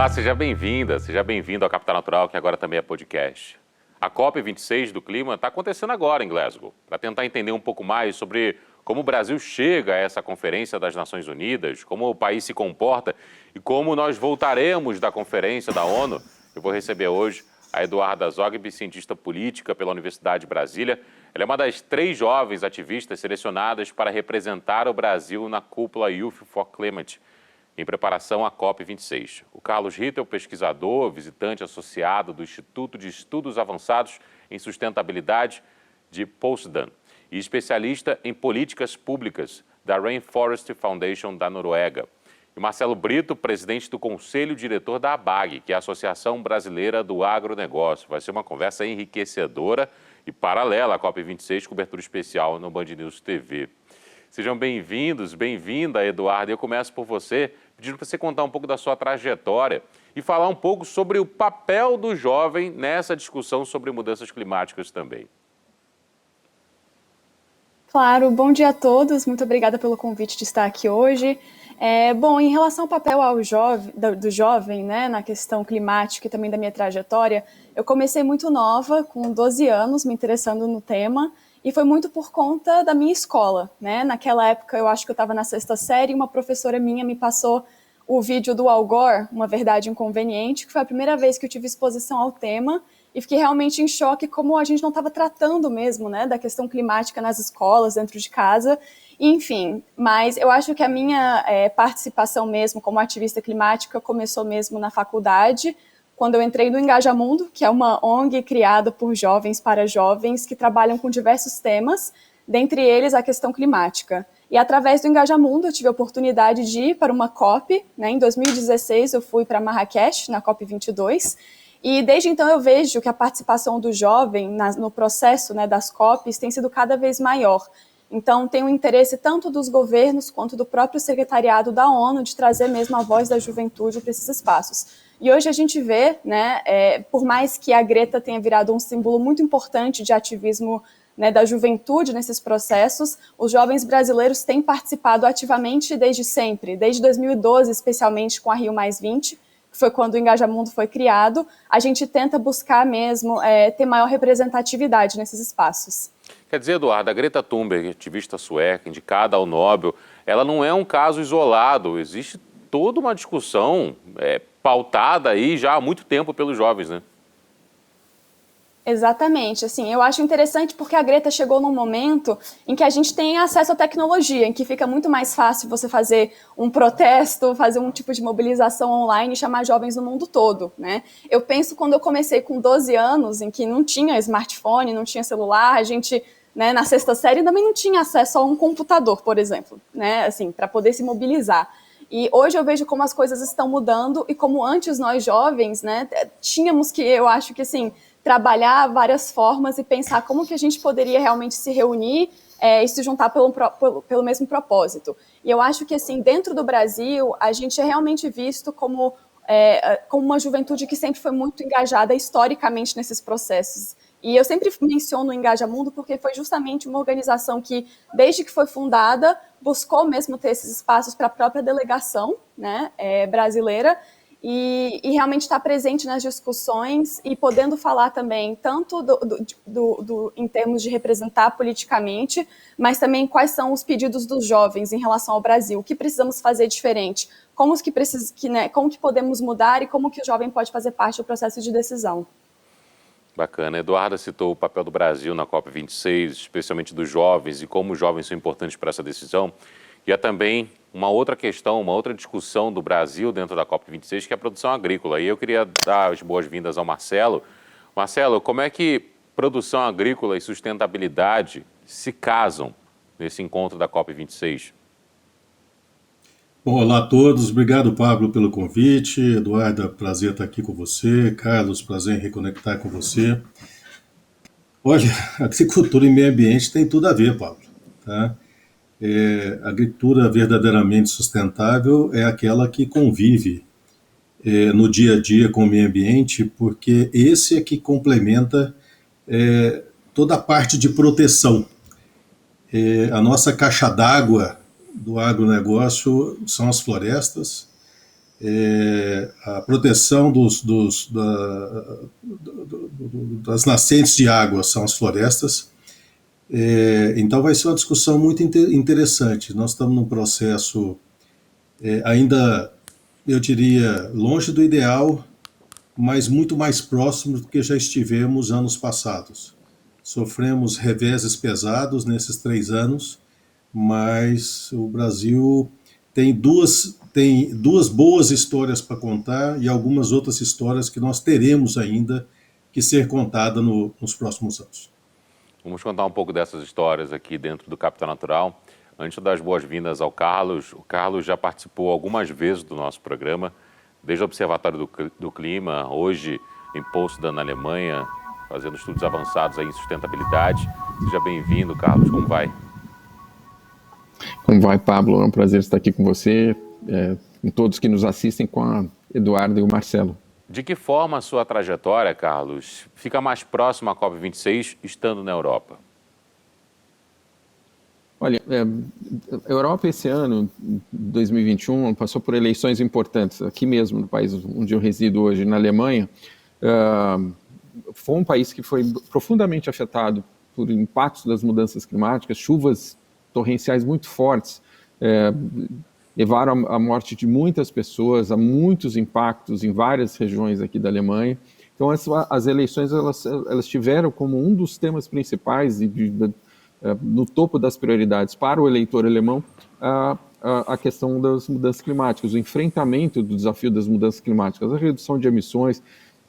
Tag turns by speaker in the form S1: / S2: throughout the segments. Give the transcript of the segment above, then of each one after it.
S1: Olá, seja bem-vindo ao Capital Natural, que agora também é podcast. A COP26 do clima está acontecendo agora em Glasgow, para tentar entender um pouco mais sobre como o Brasil chega a essa conferência das Nações Unidas, como o país se comporta e como nós voltaremos da conferência da ONU. Eu vou receber hoje a Eduarda Zogby, cientista política pela Universidade de Brasília. Ela é uma das 3 jovens ativistas selecionadas para representar o Brasil na cúpula Youth for Climate, em preparação à COP26. O Carlos Rittel, pesquisador, visitante associado do Instituto de Estudos Avançados em Sustentabilidade de Potsdam e especialista em políticas públicas da Rainforest Foundation da Noruega. E Marcelo Brito, presidente do Conselho Diretor da ABAG, que é a Associação Brasileira do Agronegócio. Vai ser uma conversa enriquecedora e paralela à COP26, cobertura especial no Band News TV. Sejam bem-vindos, bem-vinda, Eduarda. Eu começo por você, pedindo para você contar um pouco da sua trajetória e falar um pouco sobre o papel do jovem nessa discussão sobre mudanças climáticas também.
S2: Claro, bom dia a todos, muito obrigada pelo convite de estar aqui hoje. Bom, em relação ao papel do jovem, né, na questão climática e também da minha trajetória, eu comecei muito nova, com 12 anos, me interessando no tema, e foi muito por conta da minha escola, né? Naquela época, eu acho que eu estava na 6ª série, e uma professora minha me passou o vídeo do Al Gore, Uma Verdade Inconveniente, que foi a primeira vez que eu tive exposição ao tema, e fiquei realmente em choque como a gente não estava tratando mesmo, né, da questão climática nas escolas, dentro de casa, enfim. Mas eu acho que a minha participação mesmo como ativista climática começou mesmo na faculdade, quando eu entrei no Engajamundo, que é uma ONG criada por jovens para jovens que trabalham com diversos temas, dentre eles a questão climática. E através do Engajamundo eu tive a oportunidade de ir para uma COP, né? Em 2016 eu fui para Marrakech, na COP22, e desde então eu vejo que a participação do jovem no processo, né, das COPs tem sido cada vez maior. Então tem um interesse tanto dos governos quanto do próprio secretariado da ONU de trazer mesmo a voz da juventude para esses espaços. E hoje a gente vê, né, por mais que a Greta tenha virado um símbolo muito importante de ativismo, né, da juventude nesses processos, os jovens brasileiros têm participado ativamente desde sempre, desde 2012, especialmente com a Rio+20, que foi quando o Engajamundo foi criado. A gente tenta buscar mesmo ter maior representatividade nesses espaços.
S1: Quer dizer, Eduardo, a Greta Thunberg, ativista sueca, indicada ao Nobel, ela não é um caso isolado, existe toda uma discussão pautada aí já há muito tempo pelos jovens, né?
S2: Exatamente, assim, eu acho interessante porque a Greta chegou num momento em que a gente tem acesso à tecnologia, em que fica muito mais fácil você fazer um protesto, fazer um tipo de mobilização online e chamar jovens no mundo todo, né? Eu penso quando eu comecei com 12 anos, em que não tinha smartphone, não tinha celular, a gente, né, na 6ª série também não tinha acesso a um computador, por exemplo, né, assim, para poder se mobilizar. E hoje eu vejo como as coisas estão mudando e como antes nós jovens, né, tínhamos que, eu acho que assim, trabalhar várias formas e pensar como que a gente poderia realmente se reunir e se juntar pelo mesmo propósito. E eu acho que, assim, dentro do Brasil, a gente é realmente visto como uma juventude que sempre foi muito engajada historicamente nesses processos. E eu sempre menciono o Engajamundo porque foi justamente uma organização que, desde que foi fundada, buscou mesmo ter esses espaços para a própria delegação, né, brasileira, e realmente estar presente nas discussões e podendo falar também tanto em termos de representar politicamente, mas também quais são os pedidos dos jovens em relação ao Brasil, o que precisamos fazer diferente, como que podemos mudar e como que o jovem pode fazer parte do processo de decisão.
S1: Bacana. Eduarda citou o papel do Brasil na COP26, especialmente dos jovens e como os jovens são importantes para essa decisão. E há também uma outra questão, uma outra discussão do Brasil dentro da COP26, que é a produção agrícola. E eu queria dar as boas-vindas ao Marcelo. Marcelo, como é que produção agrícola e sustentabilidade se casam nesse encontro da COP26?
S3: Bom, olá a todos, obrigado Pablo pelo convite, Eduarda, prazer estar aqui com você, Carlos, prazer em reconectar com você. Olha, agricultura e meio ambiente tem tudo a ver, Pablo, tá? A agricultura verdadeiramente sustentável é aquela que convive no dia a dia com o meio ambiente, porque esse é que complementa toda a parte de proteção. A nossa caixa d'água do agronegócio são as florestas, a proteção das nascentes de água são as florestas. Então vai ser uma discussão muito interessante. Nós estamos num processo ainda, eu diria, longe do ideal, mas muito mais próximo do que já estivemos anos passados. Sofremos reveses pesados nesses 3 anos, mas o Brasil tem duas boas histórias para contar e algumas outras histórias que nós teremos ainda que ser contada nos próximos anos.
S1: Vamos contar um pouco dessas histórias aqui dentro do Capital Natural. Antes das boas-vindas ao Carlos, o Carlos já participou algumas vezes do nosso programa, desde o Observatório do Clima, hoje em Potsdam, na Alemanha, fazendo estudos avançados aí em sustentabilidade. Seja bem-vindo, Carlos, como vai?
S4: Como vai, Pablo? É um prazer estar aqui com você, com todos que nos assistem, com a Eduardo e o Marcelo.
S1: De que forma a sua trajetória, Carlos, fica mais próxima à COP26 estando na Europa?
S4: Olha, a Europa esse ano, 2021, passou por eleições importantes. Aqui mesmo, no país onde eu resido hoje, na Alemanha, foi um país que foi profundamente afetado por impactos das mudanças climáticas, chuvas torrenciais muito fortes, levaram à morte de muitas pessoas, a muitos impactos em várias regiões aqui da Alemanha. Então, as eleições elas tiveram como um dos temas principais no topo das prioridades para o eleitor alemão a questão das mudanças climáticas, o enfrentamento do desafio das mudanças climáticas, a redução de emissões,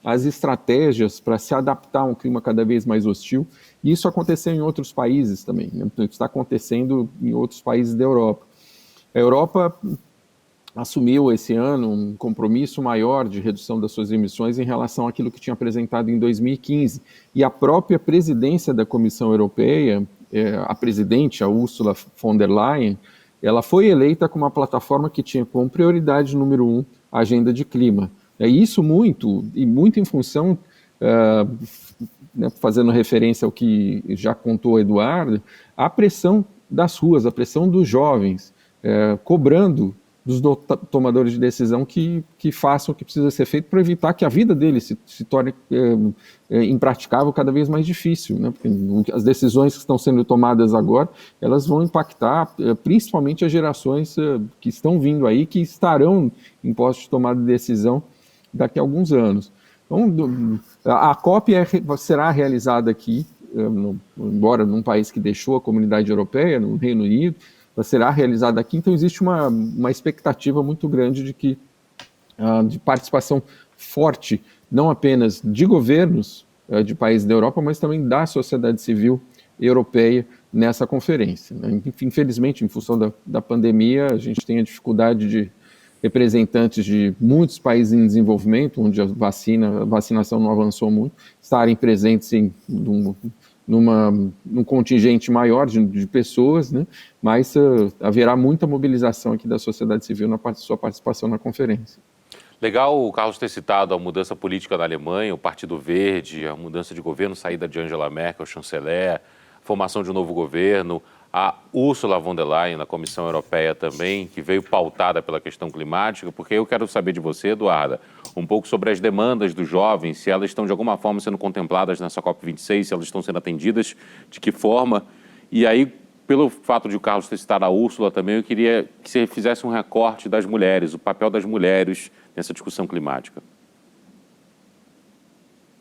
S4: as estratégias para se adaptar a um clima cada vez mais hostil. E isso aconteceu em outros países também, né? Está acontecendo em outros países da Europa. A Europa assumiu esse ano um compromisso maior de redução das suas emissões em relação àquilo que tinha apresentado em 2015. E a própria presidência da Comissão Europeia, a presidente, a Ursula von der Leyen, ela foi eleita com uma plataforma que tinha como prioridade número 1 a agenda de clima. Isso muito em função, fazendo referência ao que já contou o Eduardo, a pressão das ruas, a pressão dos jovens, cobrando dos tomadores de decisão que façam o que precisa ser feito para evitar que a vida deles se torne impraticável, cada vez mais difícil, né? Porque as decisões que estão sendo tomadas agora, elas vão impactar principalmente as gerações que estão vindo aí, que estarão em posse de tomada de decisão daqui a alguns anos. Então, a COP será realizada aqui, embora num país que deixou a comunidade europeia, no Reino Unido, será realizada aqui, então existe uma expectativa muito grande de participação forte, não apenas de governos de países da Europa, mas também da sociedade civil europeia nessa conferência. Infelizmente, em função da pandemia, a gente tem a dificuldade de representantes de muitos países em desenvolvimento, onde a vacinação não avançou muito, estarem presentes num contingente maior de pessoas, né? Mas haverá muita mobilização aqui da sociedade civil na sua participação na conferência.
S1: Legal o Carlos ter citado a mudança política na Alemanha, o Partido Verde, a mudança de governo, saída de Angela Merkel, chanceler, formação de um novo governo, a Ursula von der Leyen na Comissão Europeia também, que veio pautada pela questão climática, porque eu quero saber de você, Eduarda, um pouco sobre as demandas dos jovens, se elas estão de alguma forma sendo contempladas nessa COP26, se elas estão sendo atendidas, de que forma. E aí, pelo fato de o Carlos ter citado a Úrsula também, eu queria que você fizesse um recorte das mulheres, o papel das mulheres nessa discussão climática.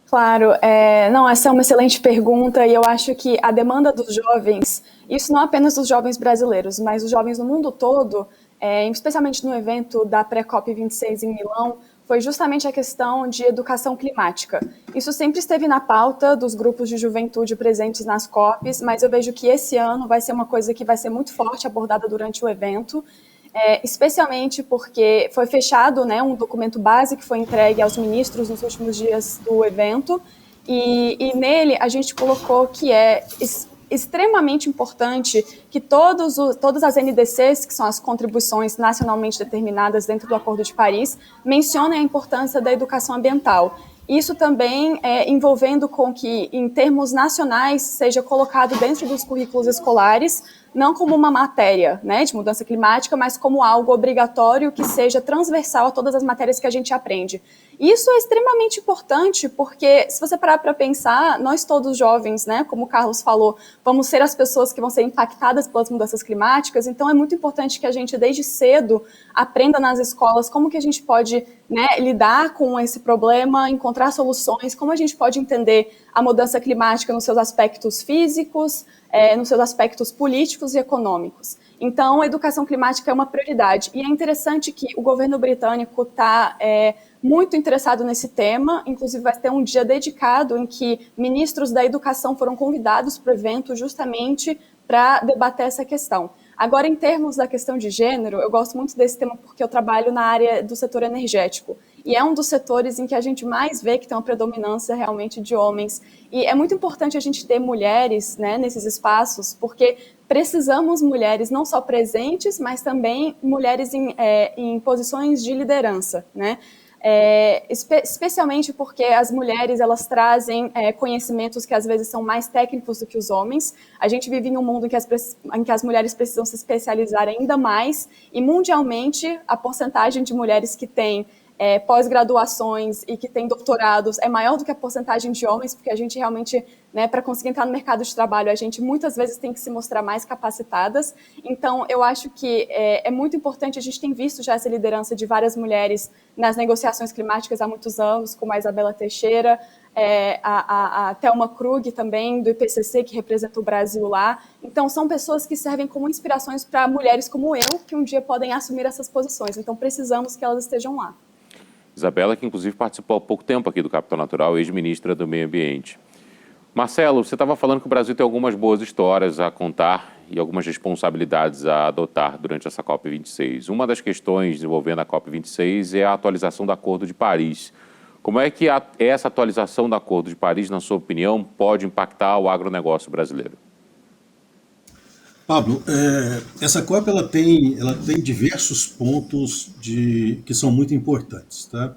S2: Claro, não, essa é uma excelente pergunta e eu acho que a demanda dos jovens, isso não apenas dos jovens brasileiros, mas os jovens no mundo todo, especialmente no evento da pré-COP26 em Milão, foi justamente a questão de educação climática. Isso sempre esteve na pauta dos grupos de juventude presentes nas COPs, mas eu vejo que esse ano vai ser uma coisa que vai ser muito forte abordada durante o evento, especialmente porque foi fechado, né, um documento base que foi entregue aos ministros nos últimos dias do evento, e nele a gente colocou que é extremamente importante que todas as NDCs, que são as contribuições nacionalmente determinadas dentro do Acordo de Paris, mencionem a importância da educação ambiental. Isso também envolvendo com que, em termos nacionais, seja colocado dentro dos currículos escolares, não como uma matéria, né, de mudança climática, mas como algo obrigatório que seja transversal a todas as matérias que a gente aprende. Isso é extremamente importante, porque se você parar para pensar, nós todos jovens, né, como o Carlos falou, vamos ser as pessoas que vão ser impactadas pelas mudanças climáticas, então é muito importante que a gente, desde cedo, aprenda nas escolas como que a gente pode, né, lidar com esse problema, encontrar soluções, como a gente pode entender a mudança climática nos seus aspectos físicos, nos seus aspectos políticos e econômicos. Então, a educação climática é uma prioridade. E é interessante que o governo britânico está muito interessado nesse tema, inclusive vai ter um dia dedicado em que ministros da educação foram convidados para o evento justamente para debater essa questão. Agora, em termos da questão de gênero, eu gosto muito desse tema porque eu trabalho na área do setor energético. E é um dos setores em que a gente mais vê que tem uma predominância realmente de homens. E é muito importante a gente ter mulheres, né, nesses espaços, porque precisamos mulheres não só presentes, mas também mulheres em posições de liderança, né? Especialmente porque as mulheres elas trazem conhecimentos que às vezes são mais técnicos do que os homens. A gente vive em um mundo em que as mulheres precisam se especializar ainda mais, e mundialmente a porcentagem de mulheres que têm pós-graduações e que têm doutorados é maior do que a porcentagem de homens, porque a gente realmente, né, para conseguir entrar no mercado de trabalho, a gente muitas vezes tem que se mostrar mais capacitadas. Então, eu acho que é muito importante, a gente tem visto já essa liderança de várias mulheres nas negociações climáticas há muitos anos, como a Isabela Teixeira, a Thelma Krug também, do IPCC, que representa o Brasil lá. Então, são pessoas que servem como inspirações para mulheres como eu, que um dia podem assumir essas posições. Então, precisamos que elas estejam lá.
S1: Isabela, que inclusive participou há pouco tempo aqui do Capital Natural, ex-ministra do Meio Ambiente. Marcelo, você estava falando que o Brasil tem algumas boas histórias a contar e algumas responsabilidades a adotar durante essa COP26. Uma das questões envolvendo a COP26 é a atualização do Acordo de Paris. Como é que essa atualização do Acordo de Paris, na sua opinião, pode impactar o agronegócio brasileiro?
S3: Pablo, essa COP ela tem diversos pontos que são muito importantes, tá?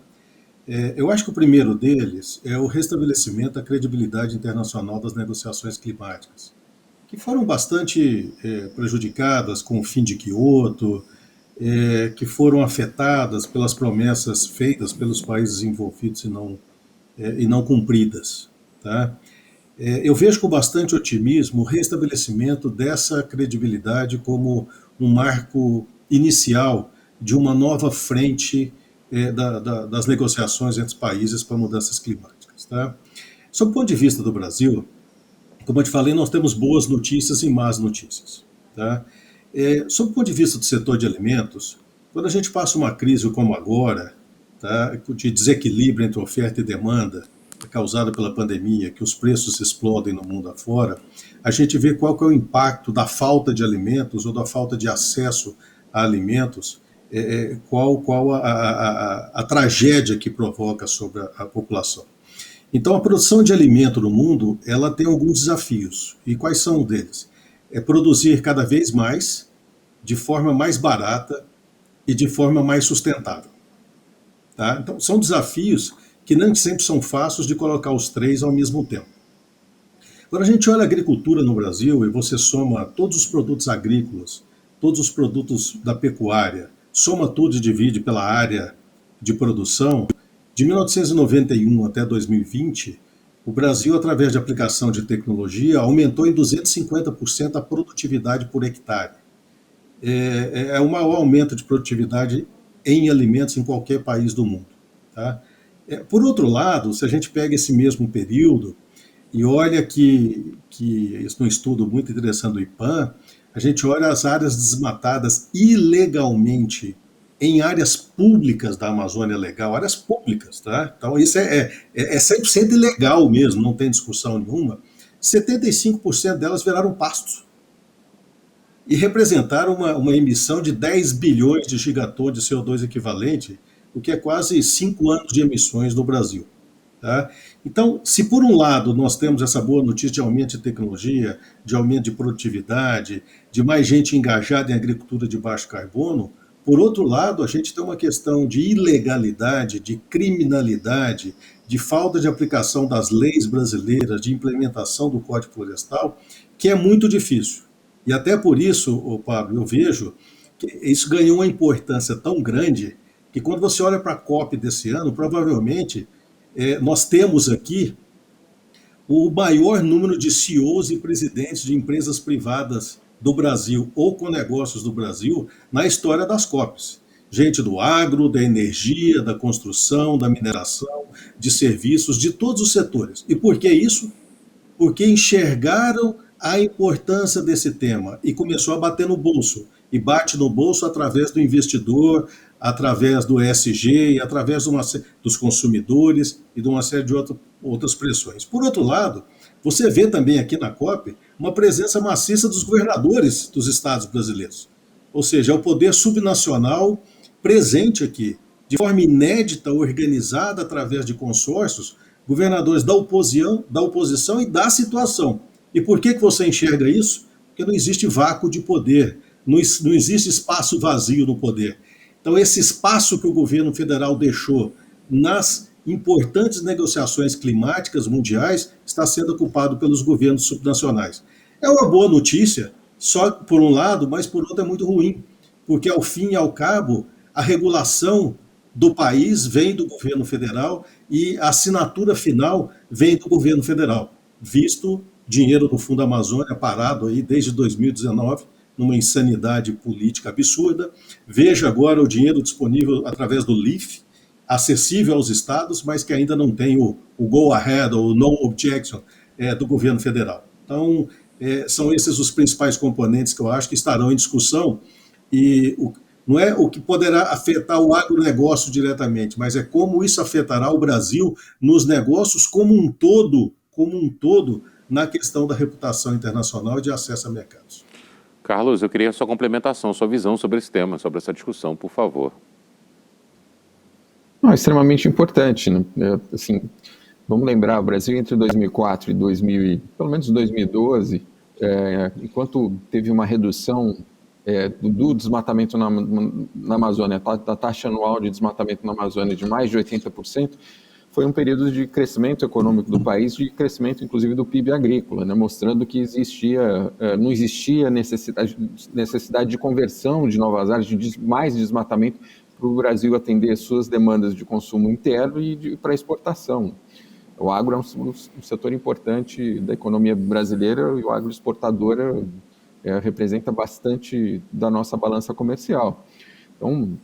S3: Eu acho que o primeiro deles é o restabelecimento da credibilidade internacional das negociações climáticas, que foram bastante prejudicadas com o fim de Quioto, que foram afetadas pelas promessas feitas pelos países envolvidos e não cumpridas, tá? Eu vejo com bastante otimismo o restabelecimento dessa credibilidade como um marco inicial de uma nova frente das negociações entre os países para mudanças climáticas, tá? Sob o ponto de vista do Brasil, como eu te falei, nós temos boas notícias e más notícias, tá? Sob o ponto de vista do setor de alimentos, quando a gente passa uma crise como agora, tá, de desequilíbrio entre oferta e demanda, causada pela pandemia, que os preços explodem no mundo afora, a gente vê qual que é o impacto da falta de alimentos ou da falta de acesso a alimentos, qual a tragédia que provoca sobre a população. Então, a produção de alimento no mundo, ela tem alguns desafios. E quais são um deles? É produzir cada vez mais, de forma mais barata e de forma mais sustentável. Tá? Então, são desafios que nem sempre são fáceis de colocar os três ao mesmo tempo. Quando a gente olha a agricultura no Brasil e você soma todos os produtos agrícolas, todos os produtos da pecuária, soma tudo e divide pela área de produção, de 1991 até 2020, o Brasil, através de aplicação de tecnologia, aumentou em 250% a produtividade por hectare. É o maior aumento de produtividade em alimentos em qualquer país do mundo, tá? Por outro lado, se a gente pega esse mesmo período e olha que isso é um estudo muito interessante do IPAM, a gente olha as áreas desmatadas ilegalmente em áreas públicas da Amazônia Legal, áreas públicas, tá? Então isso é 100% ilegal mesmo, não tem discussão nenhuma. 75% delas viraram pastos e representaram uma emissão de 10 bilhões de gigatons de CO2 equivalente, o que é quase 5 anos de emissões no Brasil. Tá? Então, se por um lado nós temos essa boa notícia de aumento de tecnologia, de aumento de produtividade, de mais gente engajada em agricultura de baixo carbono, por outro lado, a gente tem uma questão de ilegalidade, de criminalidade, de falta de aplicação das leis brasileiras, de implementação do Código Florestal, que é muito difícil. E até por isso, Pablo, eu vejo que isso ganhou uma importância tão grande que quando você olha para a COP desse ano, provavelmente nós temos aqui o maior número de CEOs e presidentes de empresas privadas do Brasil ou com negócios do Brasil na história das COPs. Gente do agro, da energia, da construção, da mineração, de serviços, de todos os setores. E por que isso? Porque enxergaram a importância desse tema e começou a bater no bolso. E bate no bolso através do investidor, através do ESG, e através dos consumidores e de uma série de outras pressões. Por outro lado, você vê também aqui na COP uma presença maciça dos governadores dos estados brasileiros. Ou seja, é o poder subnacional presente aqui, de forma inédita, organizada através de consórcios, governadores da oposição e da situação. E por que você enxerga isso? Porque não existe vácuo de poder, não existe espaço vazio no poder. Então, esse espaço que o governo federal deixou nas importantes negociações climáticas mundiais está sendo ocupado pelos governos subnacionais. É uma boa notícia, só por um lado, mas por outro é muito ruim, porque ao fim e ao cabo, a regulação do país vem do governo federal e a assinatura final vem do governo federal, visto dinheiro do Fundo Amazônia parado aí desde 2019, numa insanidade política absurda. Veja agora o dinheiro disponível através do LIFE, acessível aos estados, mas que ainda não tem o go-ahead ou no objection do governo federal. Então, são esses os principais componentes que eu acho que estarão em discussão e não é o que poderá afetar o agronegócio diretamente, mas é como isso afetará o Brasil nos negócios como um todo, na questão da reputação internacional e de acesso a mercados.
S1: Carlos, eu queria a sua complementação, sua visão sobre esse tema, sobre essa discussão, por favor.
S4: É extremamente importante, né? Assim, vamos lembrar, o Brasil entre 2004 e pelo menos 2012, enquanto teve uma redução do desmatamento na Amazônia, da taxa anual de desmatamento na Amazônia de mais de 80%, foi um período de crescimento econômico do país, de crescimento inclusive do PIB agrícola, né, mostrando que não existia necessidade de conversão de novas áreas, de mais desmatamento para o Brasil atender suas demandas de consumo interno e para exportação. O agro é um setor importante da economia brasileira e o agro exportador representa bastante da nossa balança comercial. Então,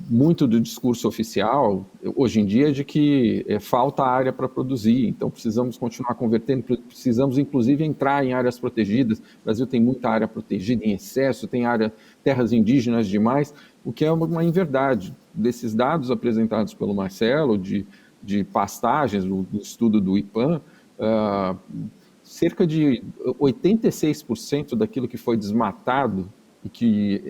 S4: muito do discurso oficial, hoje em dia, é de que falta área para produzir, então precisamos continuar convertendo, precisamos inclusive entrar em áreas protegidas. O Brasil tem muita área protegida em excesso, tem terras indígenas demais, o que é uma inverdade. Desses dados apresentados pelo Marcelo, de pastagens, do estudo do IPAM, cerca de 86% daquilo que foi desmatado e que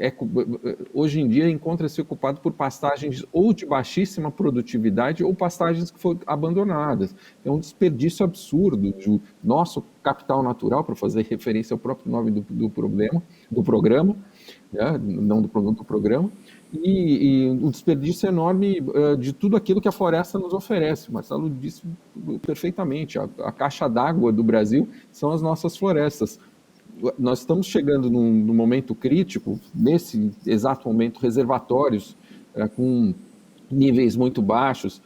S4: hoje em dia encontra-se ocupado por pastagens ou de baixíssima produtividade ou pastagens que foram abandonadas. É um desperdício absurdo do nosso capital natural, para fazer referência ao próprio nome do programa, né? Não do programa, e um desperdício enorme de tudo aquilo que a floresta nos oferece. O Marcelo disse perfeitamente, a caixa d'água do Brasil são as nossas florestas. Nós estamos chegando num momento crítico, nesse exato momento, reservatórios com níveis muito baixos,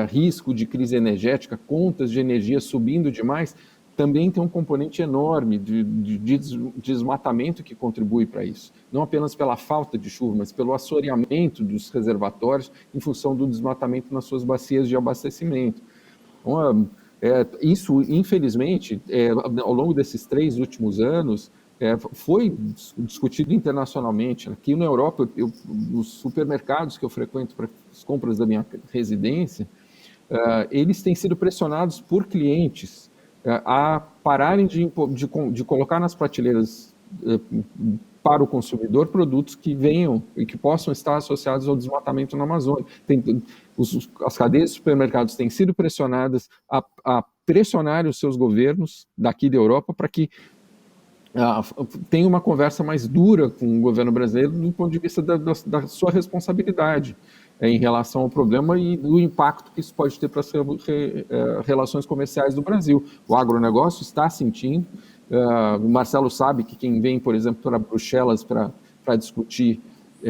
S4: risco de crise energética, contas de energia subindo demais, também tem um componente enorme de desmatamento que contribui para isso. Não apenas pela falta de chuva, mas pelo assoreamento dos reservatórios em função do desmatamento nas suas bacias de abastecimento. Então, isso, infelizmente, ao longo desses 3 últimos anos, foi discutido internacionalmente. Aqui na Europa, os supermercados que eu frequento para as compras da minha residência, eles têm sido pressionados por clientes a pararem de colocar nas prateleiras para o consumidor produtos que venham e que possam estar associados ao desmatamento na Amazônia. As cadeias de supermercados têm sido pressionadas a pressionar os seus governos daqui da Europa para que tenha uma conversa mais dura com o governo brasileiro do ponto de vista da sua responsabilidade em relação ao problema e do impacto que isso pode ter para as relações comerciais do Brasil. O agronegócio está sentindo, O Marcelo sabe que quem vem, por exemplo, para Bruxelas para discutir,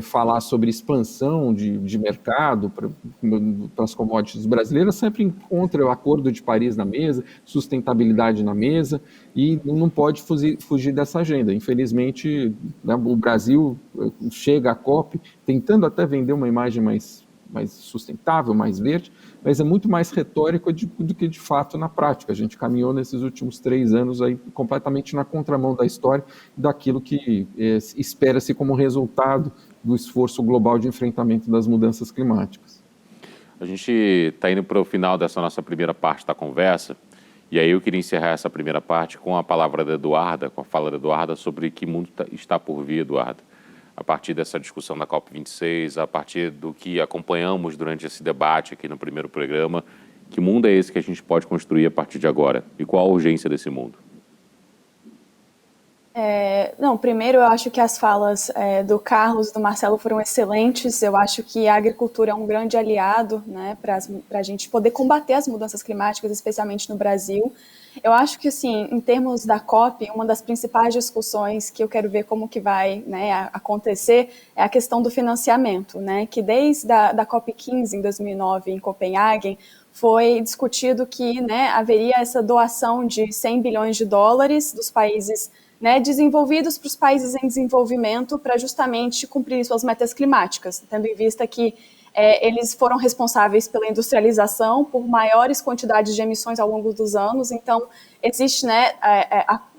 S4: falar sobre expansão de mercado para as commodities brasileiras, sempre encontra o Acordo de Paris na mesa, sustentabilidade na mesa, e não pode fugir dessa agenda. Infelizmente, né, o Brasil chega à COP tentando até vender uma imagem mais sustentável, mais verde, mas é muito mais retórico do que de fato na prática. A gente caminhou nesses últimos 3 anos aí completamente na contramão da história, daquilo que espera-se como resultado do esforço global de enfrentamento das mudanças climáticas.
S1: A gente está indo para o final dessa nossa primeira parte da conversa, e aí eu queria encerrar essa primeira parte com a palavra da Eduarda, com a fala da Eduarda sobre que mundo está por vir, Eduarda. A partir dessa discussão da COP26, a partir do que acompanhamos durante esse debate aqui no primeiro programa, que mundo é esse que a gente pode construir a partir de agora? E qual a urgência desse mundo?
S2: Primeiro eu acho que as falas do Carlos e do Marcelo foram excelentes. Eu acho que a agricultura é um grande aliado, né, para a gente poder combater as mudanças climáticas, especialmente no Brasil. Eu acho que, assim, em termos da COP, uma das principais discussões que eu quero ver como que vai, né, acontecer é a questão do financiamento, né, que desde da COP15 em 2009 em Copenhague foi discutido que, né, haveria essa doação de 100 bilhões de dólares dos países, né, desenvolvidos para os países em desenvolvimento para justamente cumprir suas metas climáticas, tendo em vista que eles foram responsáveis pela industrialização, por maiores quantidades de emissões ao longo dos anos. Então, existe, né,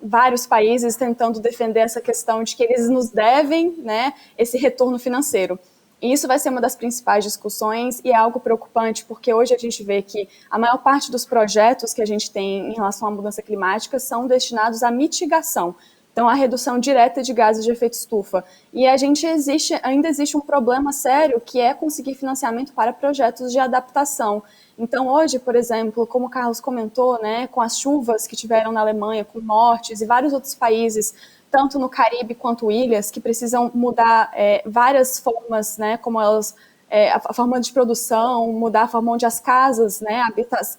S2: vários países tentando defender essa questão de que eles nos devem, né, esse retorno financeiro. E isso vai ser uma das principais discussões e é algo preocupante, porque hoje a gente vê que a maior parte dos projetos que a gente tem em relação à mudança climática são destinados à mitigação. Então, a redução direta de gases de efeito estufa. E ainda existe um problema sério, que é conseguir financiamento para projetos de adaptação. Então, hoje, por exemplo, como o Carlos comentou, né, com as chuvas que tiveram na Alemanha, com mortes e vários outros países, tanto no Caribe quanto ilhas, que precisam mudar várias formas, né, como elas... a forma de produção, mudar a forma onde as casas, né,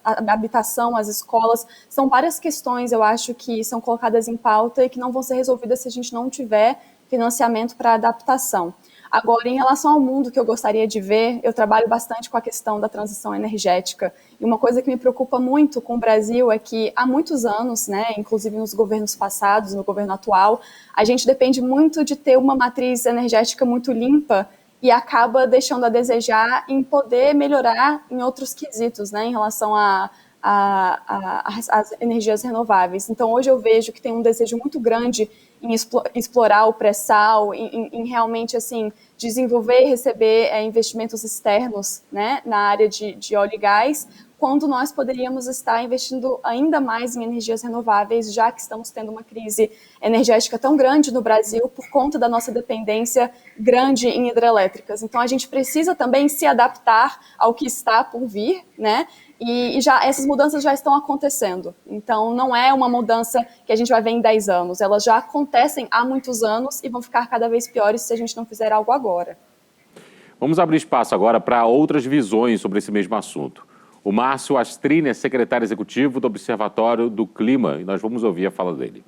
S2: a habitação, as escolas, são várias questões, eu acho, que são colocadas em pauta e que não vão ser resolvidas se a gente não tiver financiamento para adaptação. Agora, em relação ao mundo que eu gostaria de ver, eu trabalho bastante com a questão da transição energética, e uma coisa que me preocupa muito com o Brasil é que há muitos anos, né, inclusive nos governos passados, no governo atual, a gente depende muito de ter uma matriz energética muito limpa, e acaba deixando a desejar em poder melhorar em outros quesitos, né, em relação às energias renováveis. Então, hoje eu vejo que tem um desejo muito grande em explorar o pré-sal, em realmente, assim, desenvolver e receber investimentos externos, né, na área de óleo e gás, quando nós poderíamos estar investindo ainda mais em energias renováveis, já que estamos tendo uma crise energética tão grande no Brasil por conta da nossa dependência grande em hidrelétricas. Então, a gente precisa também se adaptar ao que está por vir, né? E já essas mudanças já estão acontecendo. Então, não é uma mudança que a gente vai ver em 10 anos. Elas já acontecem há muitos anos e vão ficar cada vez piores se a gente não fizer algo agora.
S1: Vamos abrir espaço agora para outras visões sobre esse mesmo assunto. O Márcio Astrini é secretário executivo do Observatório do Clima e nós vamos ouvir a fala dele.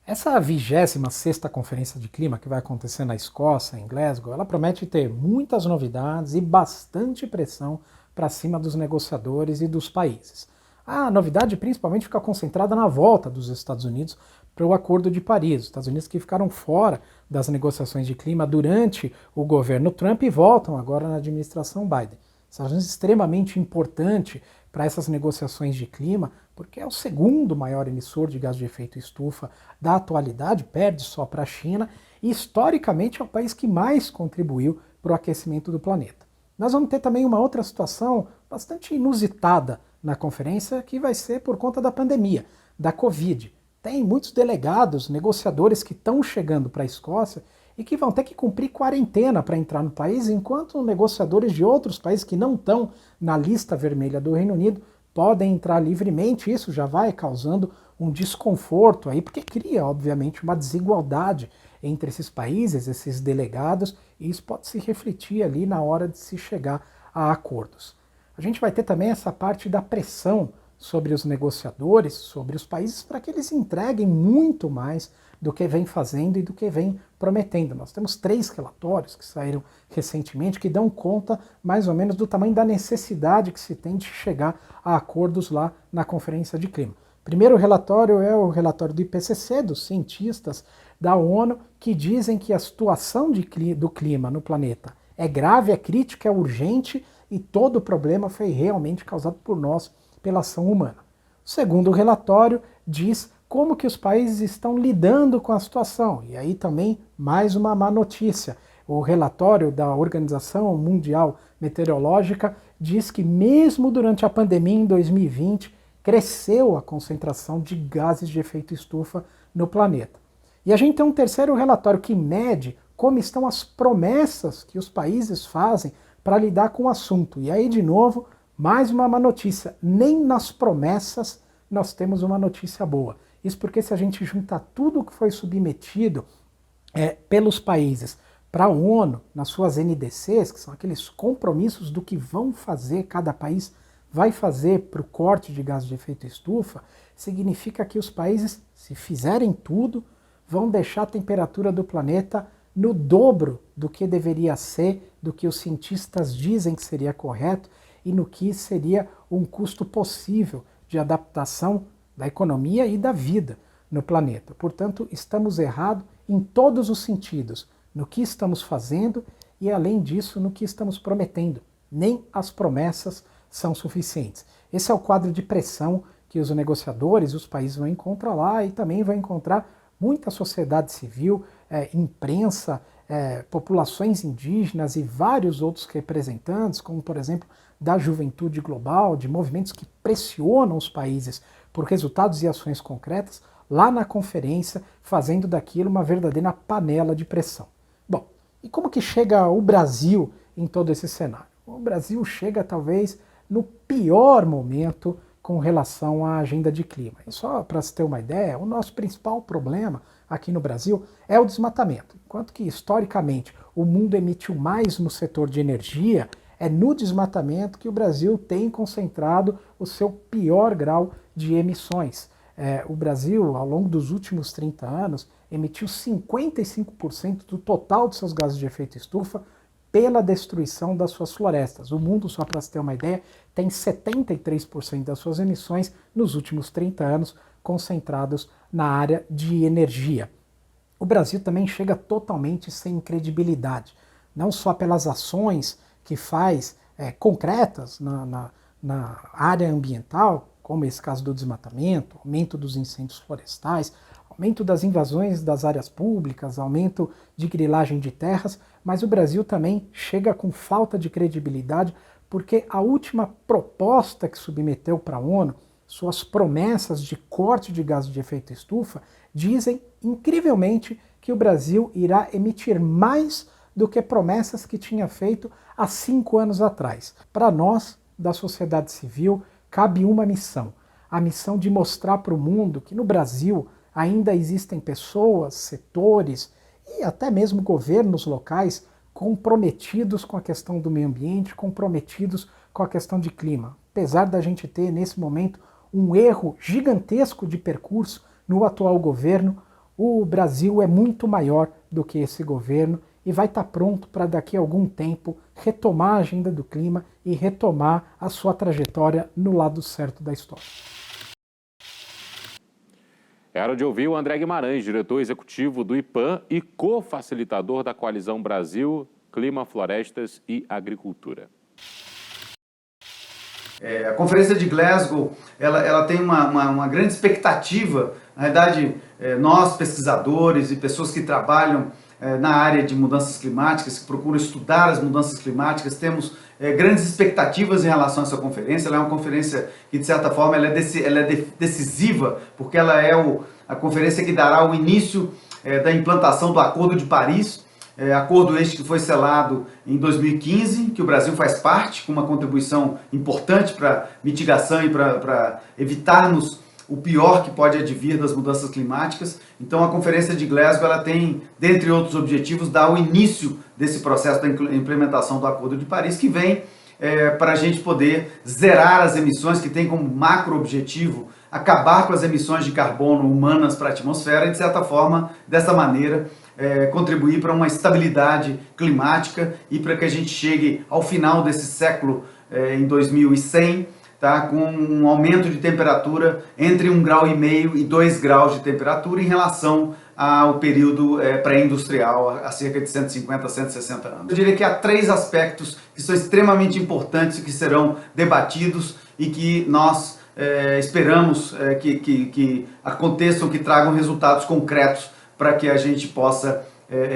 S5: Essa 26ª Conferência de Clima que vai acontecer na Escócia, em Glasgow, ela promete ter muitas novidades e bastante pressão para cima dos negociadores e dos países. A novidade principalmente fica concentrada na volta dos Estados Unidos para o Acordo de Paris. Os Estados Unidos que ficaram fora das negociações de clima durante o governo Trump e voltam agora na administração Biden. Isso é extremamente importante para essas negociações de clima, porque é o segundo maior emissor de gás de efeito estufa da atualidade, perde só para a China, e historicamente é o país que mais contribuiu para o aquecimento do planeta. Nós vamos ter também uma outra situação bastante inusitada na conferência, que vai ser por conta da pandemia, da Covid. Tem muitos delegados, negociadores que estão chegando para a Escócia e que vão ter que cumprir quarentena para entrar no país, enquanto negociadores de outros países que não estão na lista vermelha do Reino Unido podem entrar livremente. Isso já vai causando um desconforto aí, porque cria, obviamente, uma desigualdade entre esses países, esses delegados, e isso pode se refletir ali na hora de se chegar a acordos. A gente vai ter também essa parte da pressão sobre os negociadores, sobre os países, para que eles entreguem muito mais do que vem fazendo e do que vem prometendo. Nós temos 3 relatórios que saíram recentemente que dão conta mais ou menos do tamanho da necessidade que se tem de chegar a acordos lá na Conferência de Clima. Primeiro relatório é o relatório do IPCC, dos cientistas da ONU, que dizem que a situação do clima no planeta é grave, é crítica, é urgente e todo o problema foi realmente causado por nós, pela ação humana. O segundo relatório diz como que os países estão lidando com a situação. E aí também mais uma má notícia. O relatório da Organização Mundial Meteorológica diz que mesmo durante a pandemia em 2020, cresceu a concentração de gases de efeito estufa no planeta. E a gente tem um terceiro relatório que mede como estão as promessas que os países fazem para lidar com o assunto. E aí, de novo, mais uma má notícia. Nem nas promessas nós temos uma notícia boa. Isso porque se a gente juntar tudo o que foi submetido pelos países para a ONU, nas suas NDCs, que são aqueles compromissos do que vão fazer, cada país vai fazer para o corte de gases de efeito estufa, significa que os países, se fizerem tudo, vão deixar a temperatura do planeta no dobro do que deveria ser, do que os cientistas dizem que seria correto e no que seria um custo possível de adaptação da economia e da vida no planeta. Portanto, estamos errados em todos os sentidos, no que estamos fazendo e, além disso, no que estamos prometendo. Nem as promessas são suficientes. Esse é o quadro de pressão que os negociadores, os países vão encontrar lá e também vão encontrar muita sociedade civil, imprensa, populações indígenas e vários outros representantes, como por exemplo da juventude global, de movimentos que pressionam os países por resultados e ações concretas, lá na conferência, fazendo daquilo uma verdadeira panela de pressão. Bom, e como que chega o Brasil em todo esse cenário? O Brasil chega talvez no pior momento com relação à agenda de clima. E só para se ter uma ideia, o nosso principal problema aqui no Brasil é o desmatamento. Enquanto que, historicamente, o mundo emitiu mais no setor de energia, é no desmatamento que o Brasil tem concentrado o seu pior grau de emissões. O Brasil, ao longo dos últimos 30 anos, emitiu 55% do total de seus gases de efeito estufa pela destruição das suas florestas. O mundo, só para se ter uma ideia, tem 73% das suas emissões nos últimos 30 anos concentrados na área de energia. O Brasil também chega totalmente sem credibilidade, não só pelas ações que faz concretas na área ambiental, como esse caso do desmatamento, aumento dos incêndios florestais, aumento das invasões das áreas públicas, aumento de grilagem de terras, mas o Brasil também chega com falta de credibilidade porque a última proposta que submeteu para a ONU, suas promessas de corte de gases de efeito estufa, dizem, incrivelmente, que o Brasil irá emitir mais do que promessas que tinha feito há 5 anos atrás. Para nós, da sociedade civil, cabe uma missão, a missão de mostrar para o mundo que no Brasil ainda existem pessoas, setores e até mesmo governos locais comprometidos com a questão do meio ambiente, comprometidos com a questão de clima. Apesar da gente ter, nesse momento, um erro gigantesco de percurso no atual governo, o Brasil é muito maior do que esse governo e vai estar pronto para daqui a algum tempo retomar a agenda do clima e retomar a sua trajetória no lado certo da história.
S1: É hora de ouvir o André Guimarães, diretor executivo do IPAM e co-facilitador da Coalizão Brasil, Clima, Florestas e Agricultura.
S6: A Conferência de Glasgow ela tem uma grande expectativa. Na verdade, nós, pesquisadores e pessoas que trabalham na área de mudanças climáticas, que procuram estudar as mudanças climáticas, temos grandes expectativas em relação a essa conferência. Ela é uma conferência que, de certa forma, ela é decisiva, porque ela é a conferência que dará o início da implantação do Acordo de Paris, acordo este que foi selado em 2015, que o Brasil faz parte, com uma contribuição importante para mitigação e para evitarmos o pior que pode advir das mudanças climáticas. Então a Conferência de Glasgow ela tem, dentre outros objetivos, dar o início desse processo da implementação do Acordo de Paris, que vem para a gente poder zerar as emissões, que tem como macro objetivo acabar com as emissões de carbono humanas para a atmosfera e, de certa forma, dessa maneira, contribuir para uma estabilidade climática e para que a gente chegue ao final desse século, em 2100, tá, com um aumento de temperatura entre 1,5 grau e 2 graus de temperatura em relação ao período pré-industrial, há cerca de 150 a 160 anos. Eu diria que há 3 aspectos que são extremamente importantes e que serão debatidos e que nós esperamos que aconteçam, que tragam resultados concretos para que a gente possa,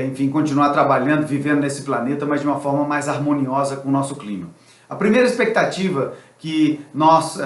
S6: enfim, continuar trabalhando, vivendo nesse planeta, mas de uma forma mais harmoniosa com o nosso clima. A primeira expectativa que nós,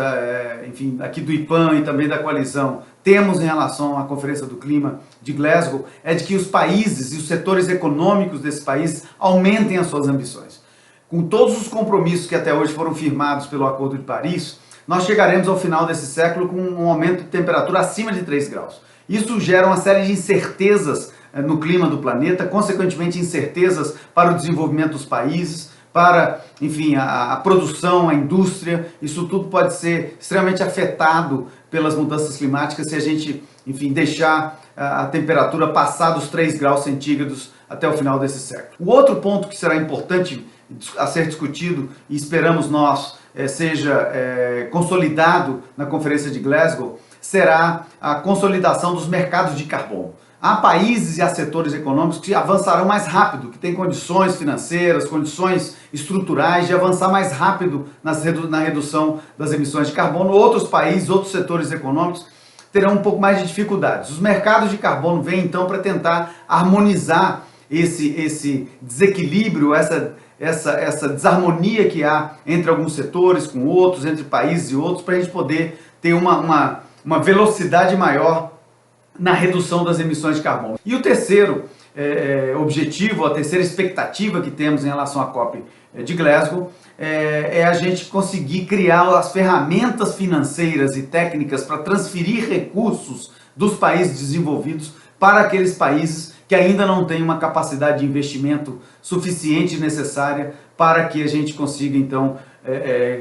S6: enfim, aqui do IPAM e também da coalizão, temos em relação à Conferência do Clima de Glasgow é de que os países e os setores econômicos desses países aumentem as suas ambições. Com todos os compromissos que até hoje foram firmados pelo Acordo de Paris, nós chegaremos ao final desse século com um aumento de temperatura acima de 3 graus. Isso gera uma série de incertezas no clima do planeta, consequentemente incertezas para o desenvolvimento dos países, para, enfim, a produção, a indústria. Isso tudo pode ser extremamente afetado pelas mudanças climáticas se a gente, enfim, deixar a temperatura passar dos 3 graus centígrados até o final desse século. O outro ponto que será importante a ser discutido, e esperamos nós seja consolidado na Conferência de Glasgow, será a consolidação dos mercados de carbono. Há países e há setores econômicos que avançarão mais rápido, que têm condições financeiras, condições estruturais de avançar mais rápido na redução das emissões de carbono. Outros países, outros setores econômicos terão um pouco mais de dificuldades. Os mercados de carbono vêm então para tentar harmonizar esse desequilíbrio, essa desarmonia que há entre alguns setores com outros, entre países e outros, para a gente poder ter uma velocidade maior na redução das emissões de carbono. E o terceiro objetivo, a terceira expectativa que temos em relação à COP de Glasgow é a gente conseguir criar as ferramentas financeiras e técnicas para transferir recursos dos países desenvolvidos para aqueles países que ainda não têm uma capacidade de investimento suficiente e necessária para que a gente consiga, então,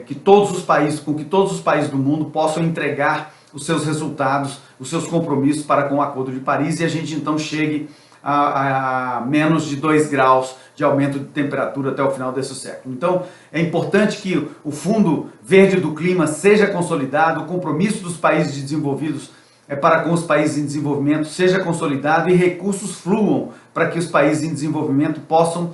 S6: que todos os países do mundo possam entregar os seus resultados, os seus compromissos para com o Acordo de Paris e a gente então chegue a menos de 2 graus de aumento de temperatura até o final desse século. Então é importante que o Fundo Verde do Clima seja consolidado, o compromisso dos países desenvolvidos para com os países em desenvolvimento seja consolidado e recursos fluam para que os países em desenvolvimento possam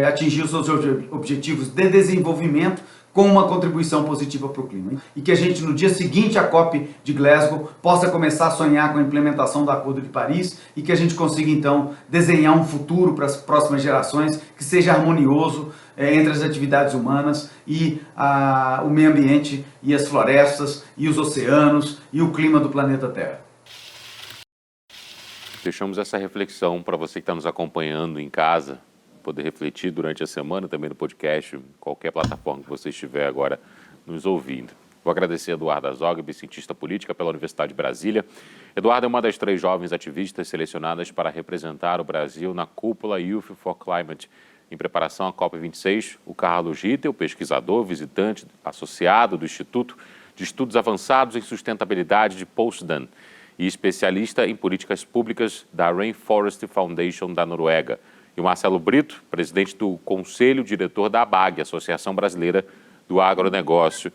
S6: atingir os seus objetivos de desenvolvimento com uma contribuição positiva para o clima. E que a gente, no dia seguinte à COP de Glasgow, possa começar a sonhar com a implementação do Acordo de Paris e que a gente consiga, então, desenhar um futuro para as próximas gerações que seja harmonioso entre as atividades humanas e o meio ambiente e as florestas e os oceanos e o clima do planeta Terra.
S1: Deixamos essa reflexão para você que está nos acompanhando em casa, poder refletir durante a semana, também no podcast, qualquer plataforma que você estiver agora nos ouvindo. Vou agradecer a Eduarda Zogby, cientista política pela Universidade de Brasília. Eduarda é uma das 3 jovens ativistas selecionadas para representar o Brasil na cúpula Youth for Climate. Em preparação à COP26, o Carlos Rittel, pesquisador, visitante associado do Instituto de Estudos Avançados em Sustentabilidade de Potsdam e especialista em políticas públicas da Rainforest Foundation da Noruega. E o Marcelo Brito, presidente do Conselho Diretor da ABAG, Associação Brasileira do Agronegócio.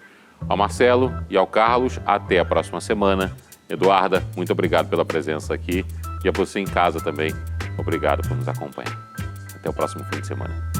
S1: Ao Marcelo e ao Carlos, até a próxima semana. Eduarda, muito obrigado pela presença aqui. E a você em casa também, obrigado por nos acompanhar. Até o próximo fim de semana.